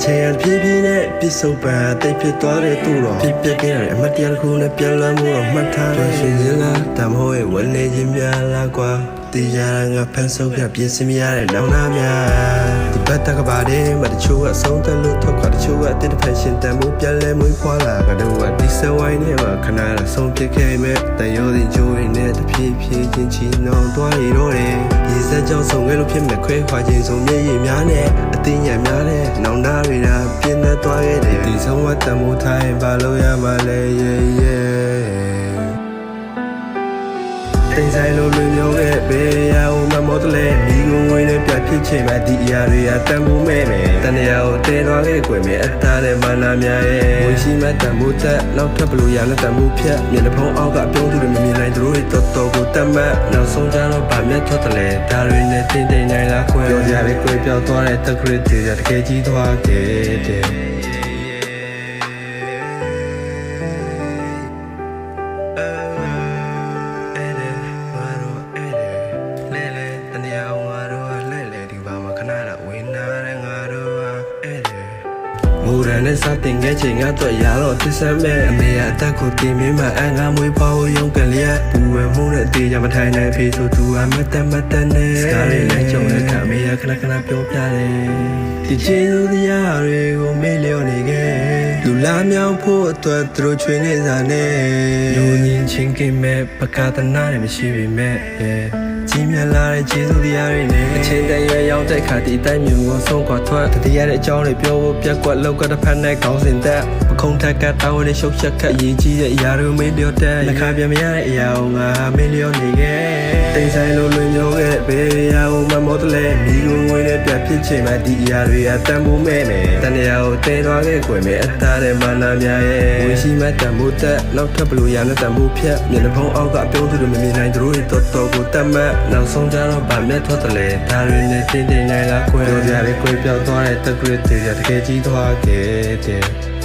ချိန်အပြည့်ပြည့်နဲ့ပြစ်စုံပန်တိတ်ဖြစ်သွားတဲ့သူတော်ဖြစ်ပြခဲ့ရတဲ့အမတ်တရားတစ်ခုနဲ့ပြန်လည်မှုတော့မှတ်ထားတယ်ရှင်စလားတမဟုတ်ရဲ့ဝင်နေခြင်းများလားကွာတီးကြတာငါဖန်ဆုံးပြပြင်ဆင်မရတဲ့နောင်နာများဒီဘက်တကပါတဲ့မတချို့ကအဆုံးသက်လို့ထောက်ကတချို့ကအတင်းတစ်ဖက်ရှင်တန်မှုပြန်လဲမွေးဖွားလာကတော့ဒီစဝိုင်းနဲ့မှခဏလာဆုံးဖြစ်ခဲ့မဲ့တန်ရောတင်ချိုးရင်းနဲ့တဖြည်းဖြည်းချင်းချီနှောင်သွားရတော့တယ်ဒီစက်ကြောင့်ဆုံးငယ်လို့ဖြစ်မဲ့ခွဲခွာခြင်းဆုံးမျက်ရည်များနဲ့အသိဉာဏ်များနဲ့နောင်နာတွေတာပြင်းသက်သွားခဲ့တယ်ဒီဆုံးဝတ်တမှုထားရင်ဘာလို့ရမှာလဲတင်ဆိုင်လိုလူမျိုးရဲ့ဘေးရအောင်မမောတလဲဒီကိုဝေးနဲ့ပြဖြစ်ချင်မှဒီအရာတွေကတန်ဖိုးမဲ့မယ်တန်ရာကိုတဲသွားခဲ့ကွယ်မယ်အသားနဲ့မာနာများရဲ့ဝရှိမဲ့တန်ဖိုးသက်နောက်ထပ်ဘလို့ရနဲ့တန်ဖိုးဖြတ်မျက်နှာဖုံးအောက်ကပြုံးသူတွေမမြင်နိုင်သူတို့တွေတော်တော်ကိုတတ်မှတ်နောက်ဆုံးကြတော့ဗာမျက်ထွက်တယ်လေဒါတွေနဲ့တင်တင်နိုင်လားကွယ်ပြောကြလေကွယ်ပြောသွားတဲ့တက္ကရာတွေတကယ်ကြီးသွားခဲ့တယ်မူရန်နဲ့စတင်ခဲ့ချိန်ကတော့ရတော့သစ္စာမဲ့အမေအသက်ကိုတင်မင်းမှာအငါမွေးဖွားဖို့ရုံးကန်လျက်ပူဝဲမှုနဲ့အသေးချမထိုင်နိုင်ဖေးဆိုသူကမတ်တနဲ့စကားလေးနဲ့ကြုံတဲ့ခါအမေခဏခဏပြောပြတယ်ဒီချေသူတရားတွေကိုမေ့လျော့နေခဲ့လူလာမြောင်ဖို့အတွက်သူတို့ချွေနေစားနဲ့လူညင်ချင်းကမဲ့ပကတနာနဲ့မရှိပေမဲ့ကြီးမြလာတဲ့ကျေးဇူးတရားတွေနဲ့အချိန်တန်ရွယ်ရောက်တဲ့ခါဒီအတိုင်းမျိုးကိုဆုံးခွာထွက်တတိယတဲ့အကြောင်းတွေပြောဖို့ပြက်ကွက်လောက်ကတစ်ဖက်နဲ့ခေါင်းစဉ်သက်ပခုံးထက်ကတောင်းတဲ့ရှုပ်ချက်ခတ်ရည်ကြီးတဲ့အရာတွေမေးလျော့တဲ့လက်ခါပြန်မရတဲ့အရာကိုငါမေးလျော့နေခဲ့တင်ဆိုင်လိုလွင်မျိုးရဲ့ဘေးရာကိုမမောတလဲမိကိုငွေနဲ့ပြဖြစ်ချင်မှဒီအရာတွေကတန်ဖိုးမဲ့မယ်တန်ရာကိုတဲသွားခဲ့ကွယ်မယ်အသားနဲ့မာနာများရဲ့ဝရှိမဲ့တန်ဖိုးသက်နောက်ထပ်ဘလို့ရနဲ့တန်ဖိုးဖြတ်မျက်နှာဖုံးအောက်ကပြုံးသူတွေမမြင်နိုင်သူတို့တွေတော်တော်ကိုတတ်မှတ်နောက်ဆုံးကြတော့ဗာမျက်ထွက်တယ်လေဒါတွေနဲ့တင်တင်နိုင်လားကွယ်ပြောကြလေကွယ်ပြောသွားတဲ့တက္ကရာတွေတကယ်ကြီးသွားခဲ့တယ်